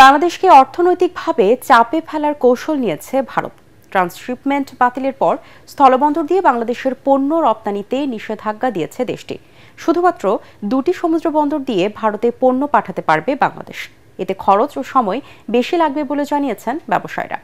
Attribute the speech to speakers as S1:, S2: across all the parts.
S1: বাংলাদেশকে অর্থনৈতিকভাবে চাপে ফেলার কৌশল নিয়েছে ভারত। ট্রান্সশিপমেন্ট বাতিলের পর স্থলবন্দর দিয়ে বাংলাদেশের পণ্য রপ্তানিতে নিষেধাজ্ঞা দিয়েছে দেশটি। শুধুমাত্র দুটি সমুদ্র বন্দর দিয়ে ভারতে পণ্য পাঠাতে পারবে বাংলাদেশ। এতে খরচ ও সময় বেশি লাগবে বলে জানিয়েছেন ব্যবসায়ীরা।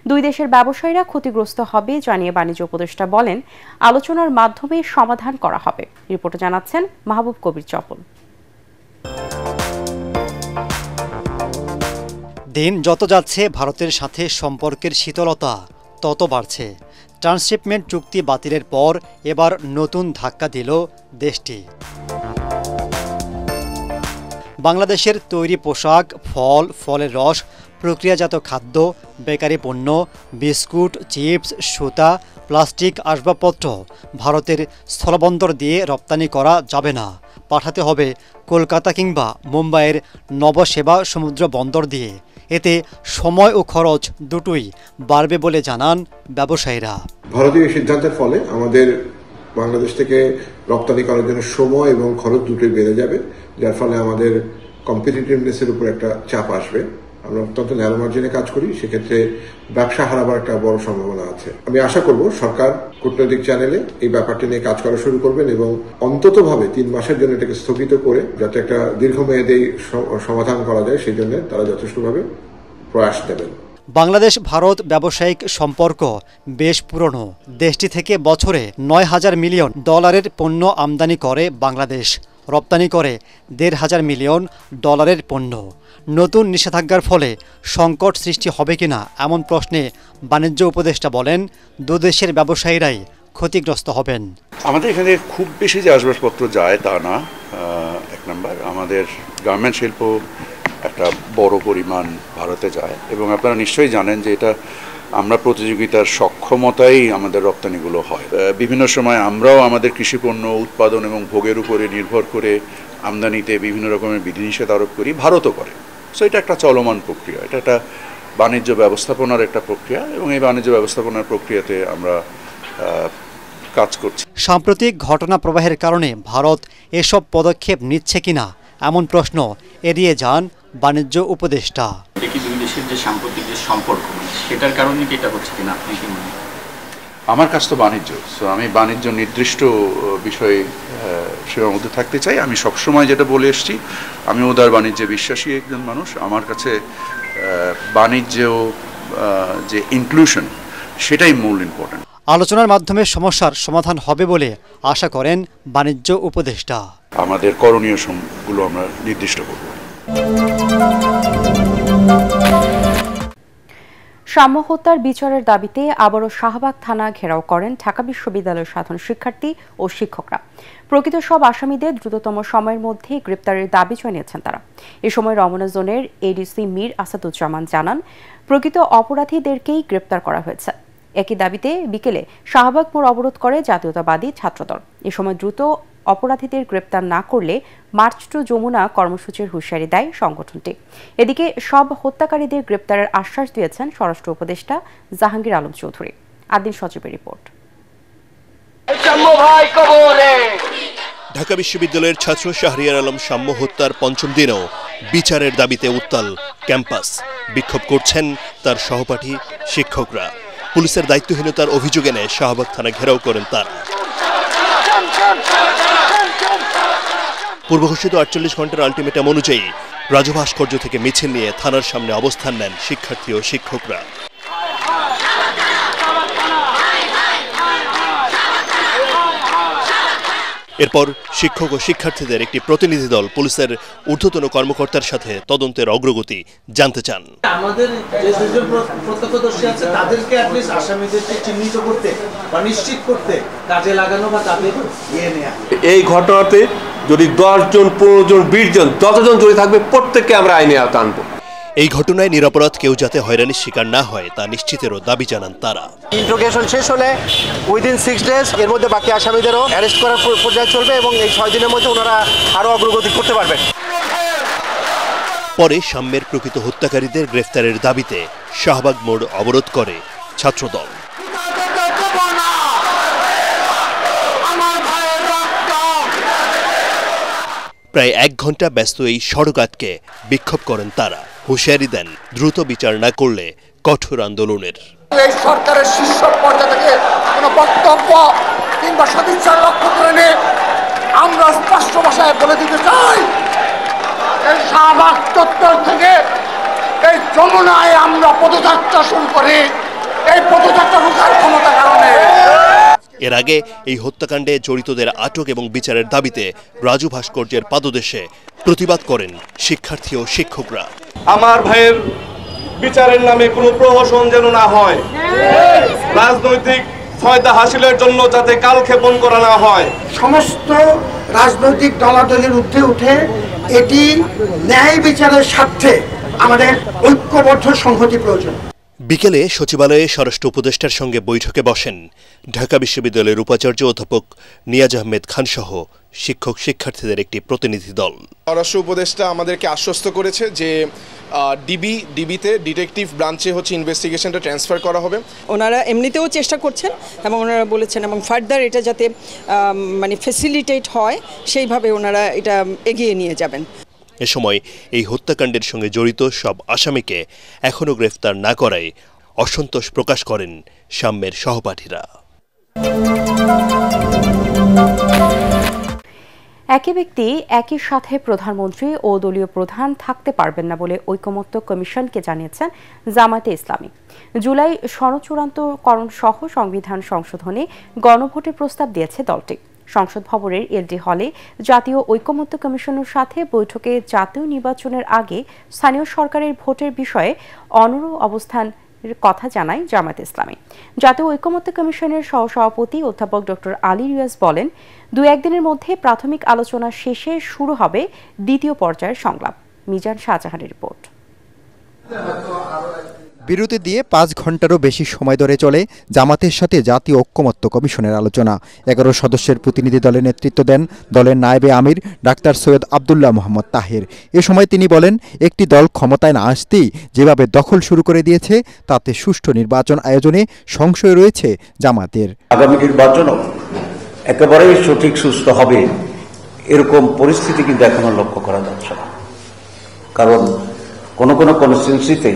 S1: দুই দেশের ব্যবসায়ীরা ক্ষতিগ্রস্ত হবে জানিয়ে বাণিজ্য উপদেষ্টা বলেন, আলোচনার মাধ্যমে সমাধান করা হবে। রিপোর্টে জানাচ্ছেন মাহবুব কবির চপল।
S2: দিন যত যাচ্ছে ভারতের সাথে সম্পর্কের শীতলতা তত বাড়ছে। ট্রান্সশিপমেন্ট চুক্তি বাতিলের পর এবার নতুন ধাক্কা দিল দেশটি। বাংলাদেশের তৈরি পোশাক, ফল, ফলের রস, প্রক্রিয়াজাত খাদ্য, বেকারি পণ্য, বিস্কুট, চিপস, সুতা, প্লাস্টিক, আসবাবপত্র ভারতের স্থলবন্দর দিয়ে রপ্তানি করা যাবে না। পাঠাতে হবে কলকাতা কিংবা মুম্বাইয়ের নবসেবা সমুদ্র বন্দর দিয়ে। এতে সময় ও খরচ দুটোই বাড়বে বলে জানান ব্যবসায়ীরা।
S3: ভারতীয় সিদ্ধান্তের ফলে আমাদের বাংলাদেশ থেকে রপ্তানি করার জন্য সময় এবং খরচ দুটোই বেড়ে যাবে, যার ফলে আমাদের কম্পিটিটিভনেসের উপর একটা চাপ আসবে। আমরা অত্যন্ত ন্যারো মার্জিনে কাজ করি, সেক্ষেত্রে ব্যবসা হারাবার একটা বড় সম্ভাবনা আছে। আমি আশা করব সরকার কূটনৈতিক চ্যানেলে এই ব্যাপারটি নিয়ে কাজ করা শুরু করবেন এবং অন্ততভাবে 3 মাসের জন্য এটাকে স্থগিত করে যাতে একটা দীর্ঘমেয়াদী সমাধান করা যায় সেই জন্য তারা যথেষ্টভাবে প্রয়াস নেবেন।
S2: বাংলাদেশ ভারত ব্যবসায়িক সম্পর্ক বেশ পুরনো। দেশটি থেকে বছরে 9,000 মিলিয়ন ডলারের পণ্য আমদানি করে বাংলাদেশ, রপ্তানি করে 1,500 মিলিয়ন ডলারের পণ্য। নতুন নিষেধাজ্ঞার ফলে সংকট সৃষ্টি হবে কিনা এমন প্রশ্নে বাণিজ্য উপদেষ্টা বলেন, দুদেশের ব্যবসায়ীরাই ক্ষতিগ্রস্ত হবেন।
S4: আমাদের এখানে খুব বেশি যে আসবাবপত্র যায় তা না। এক নম্বর, আমাদের গার্মেন্ট শিল্প একটা বড় পরিমাণ ভারতে যায় এবং আপনারা নিশ্চয়ই জানেন যে এটা আমরা প্রতিযোগিতার সক্ষমতাই আমাদের রপ্তানিগুলো হয়। বিভিন্ন সময় আমরাও আমাদের কৃষিপণ্য উৎপাদন এবং ভোগের উপরে নির্ভর করে আমদানিতে বিভিন্ন রকমের বিধিনিষেধ আরোপ করি, ভারতও করে। সো এটা একটা চলমান প্রক্রিয়া, এটা একটা বাণিজ্য ব্যবস্থাপনার একটা প্রক্রিয়া এবং এই বাণিজ্য ব্যবস্থাপনার প্রক্রিয়াতে আমরা কাজ করছি।
S2: সাম্প্রতিক ঘটনা প্রবাহের কারণে ভারত এসব পদক্ষেপ নিচ্ছে কিনা এমন প্রশ্ন এড়িয়ে যান বাণিজ্য উপদেষ্টা।
S5: দুই দেশের যে সাম্প্রতিক যে সম্পর্ক সেটার কারণে কি এটা হচ্ছে কিনা আপনি কি মনে?
S4: আমার কাছ তো বাণিজ্য, সো আমি বাণিজ্য নির্দিষ্ট বিষয়ে সীমাবদ্ধ থাকতে চাই। আমি সবসময় যেটা বলে এসেছি, আমি উদার বাণিজ্যে বিশ্বাসী একজন মানুষ। আমার কাছে বাণিজ্য যে ইনক্লুশন সেটাই মূল ইম্পর্টেন্ট।
S2: আলোচনার মাধ্যমে সমস্যার সমাধান হবে বলে আশা করেন বাণিজ্য উপদেষ্টা।
S4: আমাদের করণীয় গুলো আমরা নির্দিষ্ট করব।
S1: সাম্য হত্যার বিচারের দাবিতে আবারও শাহবাগ থানা ঘেরাও করেন ঢাকা বিশ্ববিদ্যালয়ের সাধারণ শিক্ষার্থী ও শিক্ষকরা। প্রকৃত সব আসামিদের দ্রুততম সময়ের মধ্যে গ্রেপ্তারের দাবি জানিয়েছেন তারা। এ সময় রমনা জোনের এডিসি মীর আসাদুজ্জামান জানান, প্রকৃত অপরাধীদেরকেই গ্রেপ্তার করা হয়েছে। একই দাবিতে বিকেলে শাহবাগ মোড় অবরোধ করে জাতীয়তাবাদী ছাত্রদল। এ সময় দ্রুত অপরাধীদের গ্রেপ্তার না করলে মার্চ টু যমুনা কর্মসূচির হুঁশিয়ারি দেয় সংগঠনটি। এদিকে সব হত্যাকারীদের গ্রেপ্তারের আশ্বাস দিয়েছেন স্বরাষ্ট্র উপদেষ্টা জাহাঙ্গীর আলম চৌধুরী। আদিন সচিবের রিপোর্ট।
S6: ঢাকা বিশ্ববিদ্যালয়ের ছাত্র শাহরিয়ার আলম সাম্য হত্যার ৫ম দিনেও বিচারের দাবিতে উত্তাল ক্যাম্পাস। বিক্ষোভ করছেন তার সহপাঠী শিক্ষকরা। পুলিশের দায়িত্বহীনতার অভিযোগ এনে শাহবাগ থানা ঘেরাও করেন তারা। পূর্বঘোষিত ৪৮ ঘন্টার আলটিমেটাম অনুযায়ী রাজু ভাস্কর্য থেকে মিছিল নিয়ে থানার সামনে অবস্থান নেন শিক্ষার্থী ও শিক্ষকরা। এরপর শিক্ষক ও শিক্ষার্থীদের একটি প্রতিনিধি দল পুলিশের ঊর্ধ্বতন কর্মকর্তার সাথে তদন্তের অগ্রগতি জানতে চান।
S7: আমাদের যে দুজন প্রত্যক্ষদর্শী আছে তাদেরকে অ্যাটলিস্ট আসামিদেরকে চিহ্নিত করতে বা নিশ্চিত করতে কাজে লাগানো বা তাদের নিয়ে নেওয়া।
S8: এই ঘটনাতে যদি 10 জন 15 জন 20 জন যতজন জড়িত থাকবে প্রত্যেককে আমরা আইনে আওতায় আনবো।
S6: এই ঘটনায় নিরপরাধ কেউ যাতে হয়রানির শিকার না হয় তা নিশ্চিতেরও দাবি জানান তারা।
S9: ইন্ট্রোগেশন শেষ হলে উইদিন 6 ডেজ এর মধ্যে বাকি আসামিদেরও অ্যারেস্ট করার পর্যায়ে চলবে এবং এই 6 দিনের মধ্যে ওনারা আরও অগ্রগতি করতে পারবেন।
S6: পরে সাম্যের প্রকৃত হত্যাকারীদের গ্রেফতারের দাবিতে শাহবাগ মোড় অবরোধ করে ছাত্রদল। প্রায় 1 ঘন্টা ব্যস্ত এই সড়ক আটকে বিক্ষোভ করেন তারা। হুঁশিয়ারি দেন দ্রুত বিচার না করলে কঠোর আন্দোলনের।
S10: এই সরকারের শীর্ষ পর্যায়ে থেকে কোনো বক্তব্য কিংবা সদিচ্ছার লক্ষ্য করে নিয়ে আমরা স্পষ্ট ভাষায় বলে দিতে চাই, এই শাহবাগ চত্বর থেকে এই যমুনায় আমরা পদযাত্রা শুরু করি। এই পদযাত্রা রোখার ক্ষমতা কারণে
S6: এর আগে এই হত্যাকাণ্ডে জড়িতদের আটক এবং বিচারের দাবিতে রাজু ভাস্কর্যের পাদদেশে প্রতিবাদ করেন শিক্ষার্থী ও শিক্ষকরা।
S11: আমার ভাইয়ের বিচারের নামে কোনো প্রহসন যেন না হয়, রাজনৈতিক ফায়দা হাসিলের জন্য যাতে কালক্ষেপণ করা না হয়।
S10: সমস্ত রাজনৈতিক দলাদলের ঊর্ধ্বে উঠে এটি ন্যায় বিচারের স্বার্থে আমাদের ঐক্যবদ্ধ সংহতি প্রয়োজন।
S6: বিকেলে সচিবালয়ে স্বরাষ্ট্র উপদেষ্টার সঙ্গে বৈঠকে বসেন ঢাকা বিশ্ববিদ্যালয়ের উপাচার্য অধ্যাপক নিয়াজ আহমেদ খান সহ শিক্ষক শিক্ষার্থীদের একটি প্রতিনিধি দল।
S12: স্বরাষ্ট্র উপদেষ্টা আমাদেরকে আশ্বস্ত করেছে যে ডিবিতে ডিটেকটিভ ব্রাঞ্চে ইনভেস্টিগেশনটা ট্রান্সফার করা হবে।
S13: ওনারা এমনিতেও চেষ্টা করছেন এবং ওনারা বলেছেন এবং ফার্দার এটা যাতে ফ্যাসিলিটেট হয় সেইভাবে ওনারা এটা এগিয়ে নিয়ে যাবেন।
S6: এ সময় এই হত্যাকাণ্ডের সঙ্গে জড়িত সব আসামিকে এখনও গ্রেফতার না করায় অসন্তোষ প্রকাশ করেন সাম্যের সহপাঠীরা।
S1: একই ব্যক্তি একই সাথে প্রধানমন্ত্রী ও দলীয় প্রধান থাকতে পারবেন না বলে ঐকমত্য কমিশনকে জানিয়েছেন জামায়াতে ইসলামী। জুলাই সনদ চূড়ান্তকরণ সহ সংবিধান সংশোধনে গণভোটের প্রস্তাব দিয়েছে দলটি। সংসদ ভবনের এলডি হলে জাতীয় ঐকমত্য কমিশনের সাথে বৈঠকে জাতীয় নির্বাচনের আগে স্থানীয় সরকারের ভোটের বিষয়ে অনড় অবস্থান কথা জানায় জামায়াতে ইসলামী। জাতীয় ঐকমত্য কমিশনের সহসভাপতি অধ্যাপক ডক্টর আলী রিয়াজ বলেন, 2-1 দিনের মধ্যে প্রাথমিক আলোচনা শেষে শুরু হবে দ্বিতীয় পর্যায়ের সংলাপ। মিজান শাহজাহানের রিপোর্ট।
S14: বিরতি দিয়ে 5 ঘন্টারও বেশি সময় ধরে চলে জামাতের সাথে জাতীয় ঐকমত্য কমিশনের আলোচনা। 11 সদস্যের প্রতিনিধি দলের নেতৃত্ব দেন দলের নায়েবে আমির ডাক্তার সৈয়দ আব্দুল্লাহ মোহাম্মদ তাহের। এ সময় তিনি বলেন, একটি দল ক্ষমতায় না আসতেই যেভাবে দখল শুরু করে দিয়েছে তাতে সুষ্ঠু নির্বাচন আয়োজনে সংশয় রয়েছে জামাতের।
S15: আগামী নির্বাচনও একেবারেই সঠিক সুস্থ হবে এরকম পরিস্থিতি কিন্তু এখনো লক্ষ্য করা যাচ্ছে না। কারণ কোন কোন কনস্টিটিউয়েন্সিতে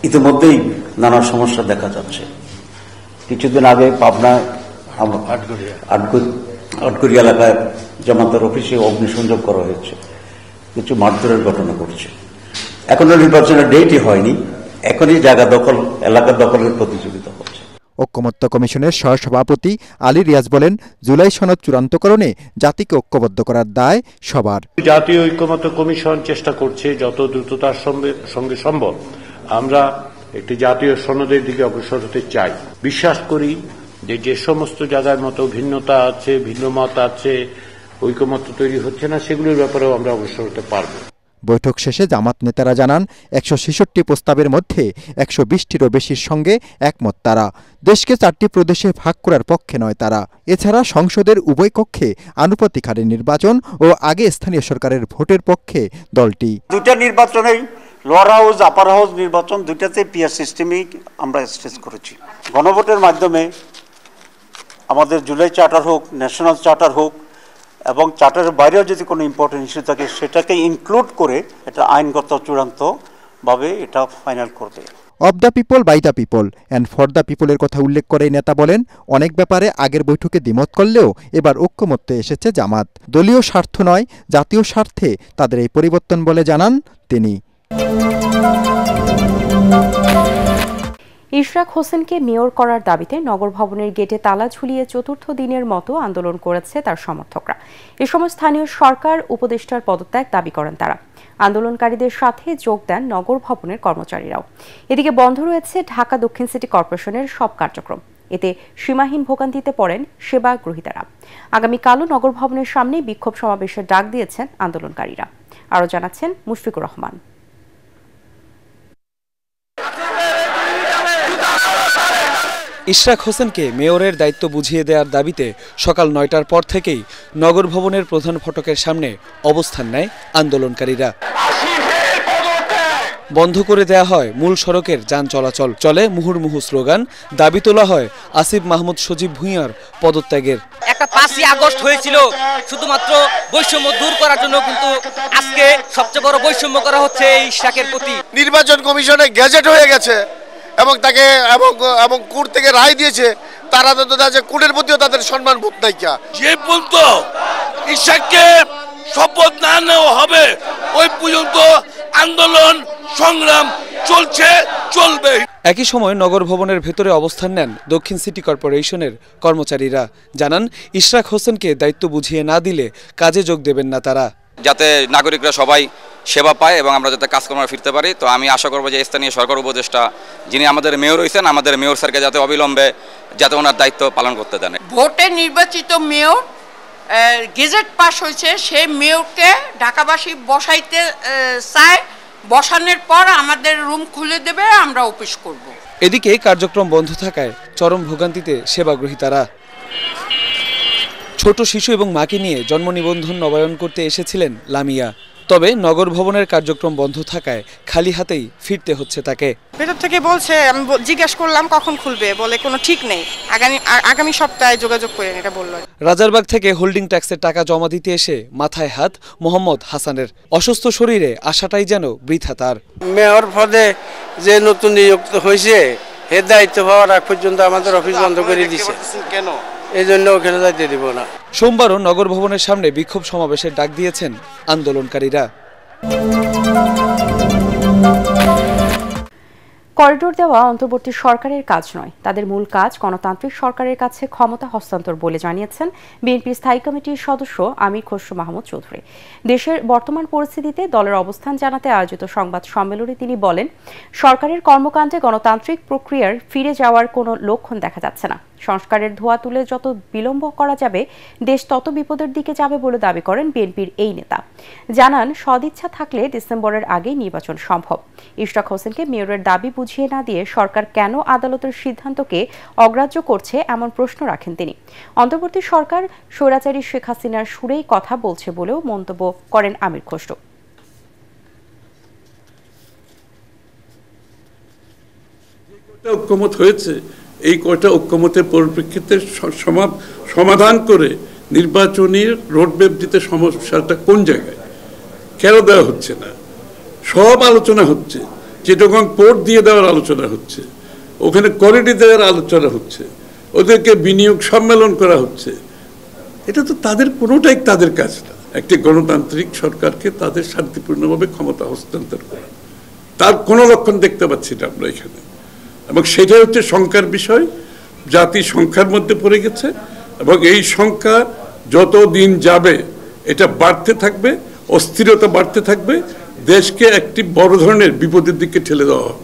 S15: ইতিমধ্যেই নানা সমস্যা দেখা যাচ্ছে। কিছুদিন আগে পাবনায় আটঘরিয়া এলাকায় জামাতের অফিসে অগ্নিসংযোগ করা হয়েছে, কিছু মারধরের ঘটনা ঘটছে। এখনো নির্বাচনের ডেটই হয়নি, এখনই জায়গা দখল, এলাকা দখলের প্রতিযোগিতা হচ্ছে।
S14: ঐকমত্য কমিশনের সহসভাপতি আলী রিয়াজ বলেন, জুলাই সনদ চূড়ান্তকরণে জাতিকে ঐক্যবদ্ধ করার দায় সবার।
S16: জাতীয় ঐকমত্য কমিশন চেষ্টা করছে যত দ্রুততার সঙ্গে সম্ভব আমরা একটি জাতীয় সনদের দিকে অগ্রসর হতে চাই। বিশ্বাস করি যে সমস্ত জায়গার মতো ভিন্নতা আছে, ভিন্ন মত আছে, ঐকমত্য তৈরি হচ্ছে না, সেগুলোর ব্যাপারেও আমরা অগ্রসর হতে পারব।
S14: বৈঠক শেষে জামাত নেতারা জানান, 166টি প্রস্তাবের মধ্যে 120টিরও বেশির সঙ্গে একমত তারা। দেশকে 4টি প্রদেশে ভাগ করার পক্ষে নয় তারা। এছাড়া সংসদের উভয় কক্ষে আনুপাতিক হারে নির্বাচন ও আগে স্থানীয় সরকারের ভোটের পক্ষে দলটি।
S15: দুইটা নির্বাচনেই লোয়ার হাউস আপার হাউস নির্বাচন দুইটাতে পিয়ার সিস্টেমই আমরা স্টেজ করেছি। গণভোটের মাধ্যমে আমাদের জুলাই চার্টার হোক, ন্যাশনাল চার্টার হোক এবং চার্টারের বাইরেও যদি কোনো ইম্পর্টেন্ট ইস্যু থাকে সেটাকে ইনক্লুড করে এটা আইনগত চূড়ান্তভাবে এটা ফাইনাল করবে।
S14: Of the people by the people and for the পিপলের কথা উল্লেখ করে নেতা বলেন, অনেক ব্যাপারে আগের বৈঠকে দ্বিমত করলেও এবার ঐক্যমত্যে এসেছে জামাত। দলীয় স্বার্থ নয়, জাতীয় স্বার্থে তাদের এই পরিবর্তন বলে জানান তিনি।
S1: ইশরাক হোসেনকে মেয়র করার দাবিতে নগর ভবনের গেটে তালা ঝুলিয়ে 4র্থ দিনের মতো আন্দোলন করেছে তার সমর্থকরা। এ সময় স্থানীয় সরকার উপদেষ্টার পদত্যাগ দাবি করেন তারা। আন্দোলনকারীদের সাথে যোগ দেন নগর ভবনের কর্মচারীরাও। এদিকে বন্ধ রয়েছে ঢাকা দক্ষিণ সিটি কর্পোরেশনের সব কার্যক্রম। এতে সীমাহীন ভোগান্তিতে পড়েন সেবা গ্রহীতারা। আগামীকালও নগর ভবনের সামনে বিক্ষোভ সমাবেশের ডাক দিয়েছেন আন্দোলনকারীরা। আরও জানাচ্ছেন মুশফিকুর রহমান।
S17: ইশরাক হোসেনকে মেয়রের দায়িত্ব বুঝিয়ে দেওয়ার দাবিতে সকাল 9টার পর থেকেই নগর ভবনের প্রধান ফটকের সামনে অবস্থান নেয় আন্দোলনকারীরা। বন্ধ করে দেয়া হয় মূল সড়কের যান চলাচল, চলে মুহুর্মুহু স্লোগান, দাবি তোলা হয় আসিফ মাহমুদ সজীব ভূঁইয়ার পদত্যাগের।
S18: একটা 5ই আগস্ট হয়েছিল শুধুমাত্র বৈষম্য দূর করার জন্য, কিন্তু আজকে সবচেয়ে বড় বৈষম্য করা হচ্ছে এই ইশরাকের প্রতি।
S19: নির্বাচন কমিশনে গ্যাজেট হয়ে গেছে এবং তাকে এবং কোর্ট থেকে রায় দিয়েছে, তারা তো কোর্টের প্রতিও তাদের সম্মান বোধ নাই।
S20: যে পর্যন্ত ইশরাককে শপথ না নেওয়া হবে ওই পর্যন্ত আন্দোলন সংগ্রাম চলছে, চলবে।
S17: একই সময় নগর ভবনের ভেতরে অবস্থান নেন দক্ষিণ সিটি কর্পোরেশনের কর্মচারীরা। জানান ইশরাক হোসেনকে দায়িত্ব বুঝিয়ে না দিলে কাজে যোগ দেবেন না তারা।
S21: যাতে নাগরিকরা সবাই সেবা পায় এবং আমরা যাতে কাজকর্মে ফিরতে পারি। তো আমি আশা করবো যে স্থানীয় সরকার উপদেষ্টা যিনি আমাদের মেয়র হয়েছেন, আমাদের মেয়র স্যারকে যাতে অবিলম্বে যাতে ওনার দায়িত্ব পালন করতে দেন।
S22: ভোটে নির্বাচিত মেয়র গেজেট পাস হয়েছে, সেই মেয়রকে ঢাকাবাসী বসাইতে চায়, বসানোর পর আমাদের রুম খুলে দেবে, আমরা অফিস করব।
S17: এদিকে কার্যক্রম বন্ধ থাকায় চরম ভোগান্তিতে সেবাগ্রহীতারা। ছোট শিশু এবং মাকে নিয়ে জন্ম নিবন্ধন নবায়ন করতে এসেছিলেন লামিয়া। তবে নগর ভবনের কার্যক্রম বন্ধ থাকায় খালি হাতেই ফিরতে হচ্ছে তাকে।
S23: ভেতর থেকে বলছে, আমি জিজ্ঞাসা করলাম কখন খুলবে, বলে কোনো ঠিক নেই, আগামী সপ্তাহে যোগাযোগ করেন, এটা বলল।
S17: রাজারবাগ থেকে হোল্ডিং ট্যাক্সের টাকা জমা দিতে এসে মাথায় হাত মোহাম্মদ হাসানের। অসুস্থ শরীরে আসাটাই যেন বৃথা তার।
S24: মেয়র পদে যে নতুন নিযুক্ত হয়েছে, এর দায়িত্ব পাওয়ার আগ পর্যন্ত আমাদের অফিস বন্ধ করে দিছে। কেন? এই জন্য ওখানে যাইতে দিব না।
S17: সোমবারও নগর ভবনের সামনে বিক্ষোভ সমাবেশের ডাক দিয়েছেন আন্দোলনকারীরা।
S1: করিডোর দেওয়া অন্তর্বর্তী সরকারের কাজ নয়, তাদের মূল কাজ গণতান্ত্রিক সরকারের কাছে ক্ষমতা হস্তান্তর বলে জানিয়েছেন বিএনপির স্থায়ী কমিটির সদস্য আমির খসরু মাহমুদ চৌধুরী। দেশের বর্তমান পরিস্থিতিতে দলের অবস্থান জানাতে আয়োজিত সংবাদ সম্মেলনে তিনি বলেন, সরকারের কর্মকাণ্ডে গণতান্ত্রিক প্রক্রিয়ার ফিরে যাওয়ার কোনো লক্ষণ দেখা যাচ্ছে না। সংস্কারের ধোঁয়া তুলে যত বিলম্ব করা যাবে দেশ তত বিপদের দিকে যাবে বলে দাবি করেন বিএনপির এই নেতা। জানান, সদিচ্ছা থাকলে ডিসেম্বরের আগেই নির্বাচন সম্ভব। ইশরাক হোসেনকে মেয়রের দাবি বুঝিয়ে না দিয়ে সরকার কেন আদালতের সিদ্ধান্তকে অগ্রাহ্য করছে এমন প্রশ্ন রাখেন তিনি। অন্তর্বর্তী সরকার স্বৈরাচারী শেখ হাসিনার সুরেই কথা বলছে বলেও মন্তব্য করেন আমির খসরু।
S25: ঐক্যমত হয়েছে, এই কয়টা ঐক্যমতের পরিপ্রেক্ষিতে সমাধান করে নির্বাচনের রোডম্যাপ দিতে সমস্যাটা কোন জায়গায় কেন দেওয়া হচ্ছে না? সব আলোচনা হচ্ছে, চিটাগং পোর্ট দিয়ে দেওয়ার আলোচনা হচ্ছে, ওখানে করিডোর দেওয়ার আলোচনা হচ্ছে, ওদেরকে বিনিয়োগ সম্মেলন করা হচ্ছে। এটা তো তাদের কোনোটাই তাদের কাজ না। একটি গণতান্ত্রিক সরকারকে তাদের শান্তিপূর্ণভাবে ক্ষমতা হস্তান্তর করা, তার কোনো লক্ষণ দেখতে পাচ্ছি না আমরা এখানে। এবং সেটাই হচ্ছে সংখ্যার বিষয়। জাতি সংখ্যার মধ্যে পড়ে গেছে এবং এই সংখ্যা যত দিন যাবে এটা বাড়তে থাকবে, অস্থিরতা বাড়তে থাকবে, দেশকে একটি বড় ধরনের বিপদের দিকে ঠেলে দেওয়া হবে।